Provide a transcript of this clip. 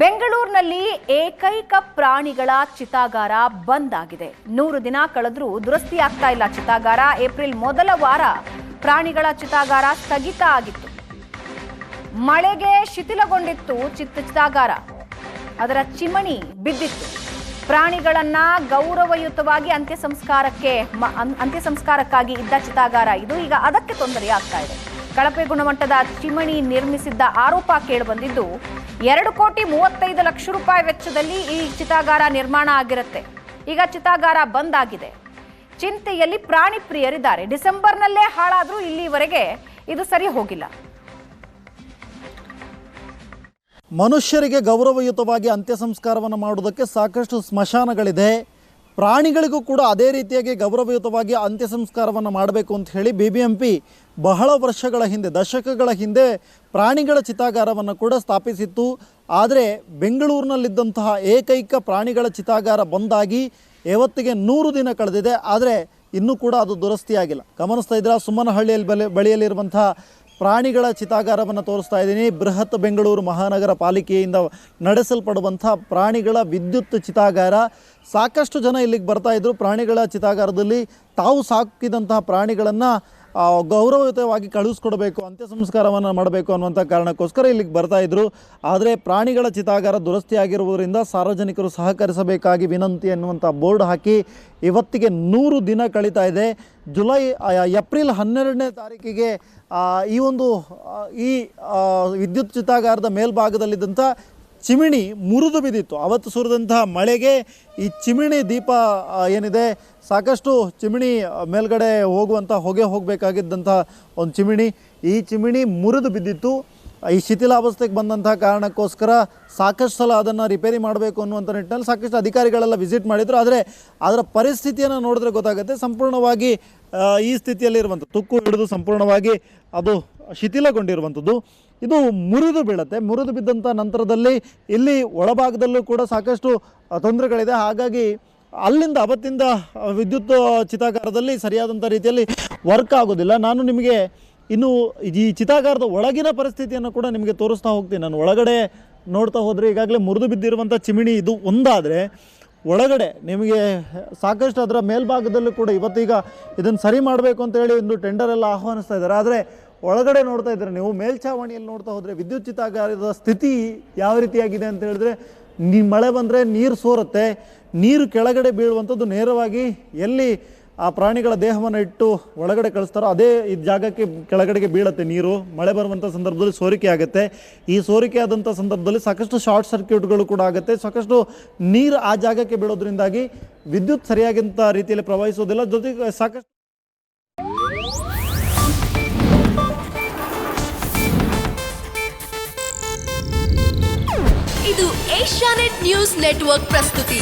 ಬೆಂಗಳೂರಿನಲ್ಲಿ ಏಕೈಕ ಪ್ರಾಣಿಗಳ ಚಿತಾಗಾರ ಬಂದ್ ಆಗಿದೆ. 100 ದಿನ ಕಳೆದರೂ ದುರಸ್ತಿ ಆಗ್ತಾ ಇಲ್ಲ ಚಿತಾಗಾರ. ಏಪ್ರಿಲ್ ಮೊದಲ ವಾರ ಪ್ರಾಣಿಗಳ ಚಿತಾಗಾರ ಸ್ಥಗಿತ ಆಗಿತ್ತು. ಮಳೆಗೆ ಶಿಥಿಲಗೊಂಡಿತ್ತು ಚಿತಾಗಾರ. ಅದರ ಚಿಮಣಿ ಬಿದ್ದಿತ್ತು. ಪ್ರಾಣಿಗಳನ್ನ ಗೌರವಯುತವಾಗಿ ಅಂತ್ಯಸಂಸ್ಕಾರಕ್ಕಾಗಿ ಇದ್ದ ಚಿತಾಗಾರ ಇದು. ಈಗ ಅದಕ್ಕೆ ತೊಂದರೆ ಆಗ್ತಾ ಇದೆ. ಕಳಪೆ ಗುಣಮಟ್ಟದ ಚಿಮಣಿ ನಿರ್ಮಿಸಿದ್ದ ಆರೋಪ ಕೇಳಿಬಂದಿದ್ದು 2,35,00,000 ರೂಪಾಯಿ ವೆಚ್ಚದಲ್ಲಿ ಈ ಚಿತಾಗಾರ ನಿರ್ಮಾಣ ಆಗಿರುತ್ತೆ. ಈಗ ಚಿತಾಗಾರ ಬಂದ್ ಆಗಿದೆ. ಚಿಂತೆಯಲ್ಲಿ ಪ್ರಾಣಿ ಪ್ರಿಯರಿದ್ದಾರೆ. ಡಿಸೆಂಬರ್ನಲ್ಲೇ ಹಾಳಾದ್ರೂ ಇಲ್ಲಿವರೆಗೆ ಇದು ಸರಿ ಹೋಗಿಲ್ಲ. ಮನುಷ್ಯರಿಗೆ ಗೌರವಯುತವಾಗಿ ಅಂತ್ಯ ಸಂಸ್ಕಾರವನ್ನು ಮಾಡುವುದಕ್ಕೆ ಸಾಕಷ್ಟು ಸ್ಮಶಾನಗಳಿದೆ. ಪ್ರಾಣಿಗಳಿಗೂ ಕೂಡ ಅದೇ ರೀತಿಯಾಗಿ ಗೌರವಯುತವಾಗಿ ಅಂತ್ಯ ಸಂಸ್ಕಾರವನ್ನು ಮಾಡಬೇಕು ಅಂತ ಹೇಳಿ BBMP ಬಹಳ ವರ್ಷಗಳ ಹಿಂದೆ, ದಶಕಗಳ ಹಿಂದೆ ಪ್ರಾಣಿಗಳ ಚಿತಾಗಾರವನ್ನು ಕೂಡ ಸ್ಥಾಪಿಸಿತ್ತು. ಆದರೆ ಬೆಂಗಳೂರಿನಲ್ಲಿದ್ದಂತಹ ಏಕೈಕ ಪ್ರಾಣಿಗಳ ಚಿತಾಗಾರ ಬಂದಾಗಿ ಇವತ್ತಿಗೆ 100 ದಿನ ಕಳೆದಿದೆ. ಆದರೆ ಇನ್ನೂ ಕೂಡ ಅದು ದುರಸ್ತಿಯಾಗಿಲ್ಲ. ಗಮನಿಸ್ತಾ ಇದ್ದೀರಾ, ಸುಮ್ಮನಹಳ್ಳಿಯಲ್ಲಿ ಬಳಿಯಲ್ಲಿರುವಂತಹ ಪ್ರಾಣಿಗಳ ಚಿತಾಗಾರವನ್ನು ತೋರಿಸ್ತಾ ಇದ್ದೀನಿ. ಬೃಹತ್ ಬೆಂಗಳೂರು ಮಹಾನಗರ ಪಾಲಿಕೆಯಿಂದ ನಡೆಸಲ್ಪಡುವಂಥ ಪ್ರಾಣಿಗಳ ವಿದ್ಯುತ್ ಚಿತಾಗಾರ. ಸಾಕಷ್ಟು ಜನ ಇಲ್ಲಿಗೆ ಬರ್ತಾಯಿದ್ರು. ಪ್ರಾಣಿಗಳ ಚಿತಾಗಾರದಲ್ಲಿ ತಾವು ಸಾಕಿದಂತಹ ಪ್ರಾಣಿಗಳನ್ನು ಗೌರವಯುತವಾಗಿ ಕಳಿಸ್ಕೊಡ್ಬೇಕು, ಅಂತ್ಯ ಸಂಸ್ಕಾರವನ್ನು ಮಾಡಬೇಕು ಅನ್ನುವಂಥ ಕಾರಣಕ್ಕೋಸ್ಕರ ಇಲ್ಲಿಗೆ ಬರ್ತಾಯಿದ್ರು. ಆದರೆ ಪ್ರಾಣಿಗಳ ಚಿತಾಗಾರ ದುರಸ್ತಿಯಾಗಿರುವುದರಿಂದ ಸಾರ್ವಜನಿಕರು ಸಹಕರಿಸಬೇಕಾಗಿ ವಿನಂತಿ ಎನ್ನುವಂಥ ಬೋರ್ಡ್ ಹಾಕಿ ಇವತ್ತಿಗೆ 100 ದಿನ ಕಳೀತಾ ಇದೆ. ಏಪ್ರಿಲ್ 12ನೇ ತಾರೀಕಿಗೆ ಈ ವಿದ್ಯುತ್ ಚಿತಾಗಾರದ ಮೇಲ್ಭಾಗದಲ್ಲಿದ್ದಂಥ ಚಿಮಿಣಿ ಮುರಿದು ಬಿದ್ದಿತ್ತು. ಅವತ್ತು ಸುರಿದಂತಹ ಮಳೆಗೆ ಈ ಚಿಮಿಣಿ ದೀಪ ಏನಿದೆ, ಸಾಕಷ್ಟು ಚಿಮಿಣಿ ಮೇಲ್ಗಡೆ ಹೋಗುವಂಥ ಹೊಗೆ ಹೋಗಬೇಕಾಗಿದ್ದಂಥ ಒಂದು ಚಿಮಿಣಿ, ಈ ಚಿಮಿಣಿ ಮುರಿದು ಬಿದ್ದಿತ್ತು. ಈ ಶಿಥಿಲಾವಸ್ಥೆಗೆ ಬಂದಂಥ ಕಾರಣಕ್ಕೋಸ್ಕರ ಸಾಕಷ್ಟು ಸಲ ಅದನ್ನು ರಿಪೇರಿ ಮಾಡಬೇಕು ಅನ್ನುವಂಥ ನಿಟ್ಟಿನಲ್ಲಿ ಸಾಕಷ್ಟು ಅಧಿಕಾರಿಗಳೆಲ್ಲ ವಿಸಿಟ್ ಮಾಡಿದರು. ಆದರೆ ಅದರ ಪರಿಸ್ಥಿತಿಯನ್ನು ನೋಡಿದ್ರೆ ಗೊತ್ತಾಗುತ್ತೆ, ಸಂಪೂರ್ಣವಾಗಿ ಈ ಸ್ಥಿತಿಯಲ್ಲಿರುವಂಥ ತುಕ್ಕು ಹಿಡಿದು ಸಂಪೂರ್ಣವಾಗಿ ಅದು ಶಿಥಿಲಗೊಂಡಿರುವಂಥದ್ದು. ಇದು ಮುರಿದು ಬೀಳುತ್ತೆ. ಮುರಿದು ಬಿದ್ದಂಥ ನಂತರದಲ್ಲಿ ಇಲ್ಲಿ ಒಳಭಾಗದಲ್ಲೂ ಕೂಡ ಸಾಕಷ್ಟು ತೊಂದರೆಗಳಿದೆ. ಹಾಗಾಗಿ ಅಲ್ಲಿಂದ ಅವತ್ತಿಂದ ವಿದ್ಯುತ್ ಚಿತಾಗಾರದಲ್ಲಿ ಸರಿಯಾದಂಥ ರೀತಿಯಲ್ಲಿ ವರ್ಕ್ ಆಗೋದಿಲ್ಲ. ನಾನು ನಿಮಗೆ ಇನ್ನು ಈ ಚಿತಾಗಾರದ ಒಳಗಿನ ಪರಿಸ್ಥಿತಿಯನ್ನು ಕೂಡ ನಿಮಗೆ ತೋರಿಸ್ತಾ ಹೋಗ್ತೀನಿ. ನಾನು ಒಳಗಡೆ ನೋಡ್ತಾ ಹೋದರೆ ಈಗಾಗಲೇ ಮುರಿದು ಬಿದ್ದಿರುವಂಥ ಚಿಮಿಣಿ ಇದು ಒಂದಾದರೆ, ಒಳಗಡೆ ನಿಮಗೆ ಸಾಕಷ್ಟು ಅದರ ಮೇಲ್ಭಾಗದಲ್ಲೂ ಕೂಡ ಇವತ್ತೀಗ ಇದನ್ನು ಸರಿ ಮಾಡಬೇಕು ಅಂತೇಳಿ ಒಂದು ಟೆಂಡರ್ ಎಲ್ಲ ಆಹ್ವಾನಿಸ್ತಾ ಇದ್ದಾರೆ. ಆದರೆ ಒಳಗಡೆ ನೋಡ್ತಾ ಇದ್ದಾರೆ ನೀವು, ಮೇಲ್ಛಾವಣಿಯಲ್ಲಿ ನೋಡ್ತಾ ಹೋದರೆ ವಿದ್ಯುತ್ ಚಿತಾಗಾರದ ಸ್ಥಿತಿ ಯಾವ ರೀತಿಯಾಗಿದೆ ಅಂತ ಹೇಳಿದ್ರೆ, ಮಳೆ ಬಂದರೆ ನೀರು ಸೋರುತ್ತೆ. ನೀರು ಕೆಳಗಡೆ ಬೀಳುವಂಥದ್ದು ನೇರವಾಗಿ ಎಲ್ಲಿ ಆ ಪ್ರಾಣಿಗಳ ದೇಹವನ್ನು ಇಟ್ಟು ಒಳಗಡೆ ಕಳಿಸ್ತಾರೋ ಅದೇ ಈ ಜಾಗಕ್ಕೆ ಕೆಳಗಡೆಗೆ ಬೀಳುತ್ತೆ ನೀರು. ಮಳೆ ಬರುವಂಥ ಸಂದರ್ಭದಲ್ಲಿ ಸೋರಿಕೆ ಆಗುತ್ತೆ. ಈ ಸೋರಿಕೆ ಆದಂಥ ಸಂದರ್ಭದಲ್ಲಿ ಸಾಕಷ್ಟು ಶಾರ್ಟ್ ಸರ್ಕ್ಯೂಟ್ಗಳು ಕೂಡ ಆಗುತ್ತೆ. ಸಾಕಷ್ಟು ನೀರು ಆ ಜಾಗಕ್ಕೆ ಬೀಳೋದ್ರಿಂದಾಗಿ ವಿದ್ಯುತ್ ಸರಿಯಾಗಿಂಥ ರೀತಿಯಲ್ಲಿ ಪ್ರವಹಿಸೋದಿಲ್ಲ. ಜೊತೆಗೆ ಸಾಕಷ್ಟು ಇದು ಏಷ್ಯಾನೆಟ್ ನ್ಯೂಸ್ ನೆಟ್ವರ್ಕ್ ಪ್ರಸ್ತುತಿ.